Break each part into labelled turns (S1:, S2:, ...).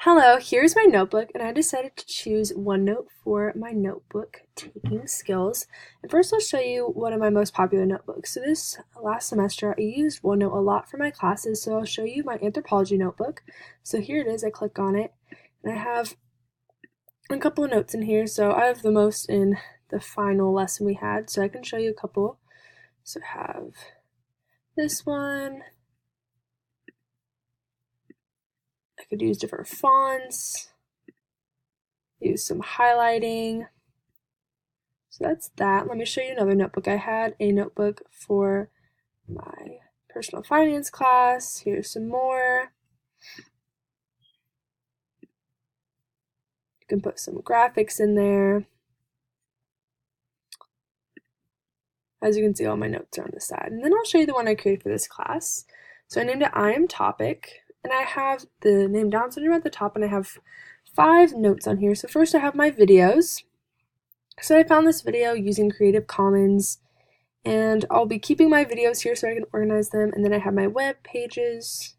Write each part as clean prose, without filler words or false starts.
S1: Hello, here's my notebook, and I decided to choose OneNote for my notebook taking skills. And first, I'll show you one of my most popular notebooks. So this last semester, I used OneNote a lot for my classes, so I'll show you my anthropology notebook. So here it is, I click on it, and I have a couple of notes in here. So I have the most in the final lesson we had, so I can show you a couple. So I have this one. I could use different fonts, use some highlighting. So that's that. Let me show you another notebook. I had a notebook for my personal finance class. Here's some more. You can put some graphics in there. As you can see, all my notes are on the side. And then I'll show you the one I created for this class. So I named it I Am Topic, and I have the name Down syndrome at the top, and I have 5 notes on here. So first I have my videos. So I found this video using Creative Commons, and I'll be keeping my videos here so I can organize them. And then I have my web pages.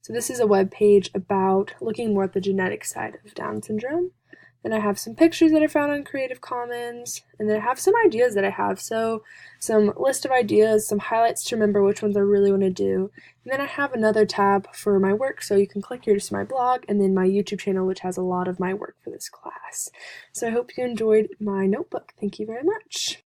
S1: So this is a web page about looking more at the genetic side of Down syndrome. Then I have some pictures that I found on Creative Commons, and then I have some ideas that I have. So some list of ideas, some highlights to remember which ones I really want to do. And then I have another tab for my work, so you can click here to see my blog, and then my YouTube channel, which has a lot of my work for this class. So I hope you enjoyed my notebook. Thank you very much.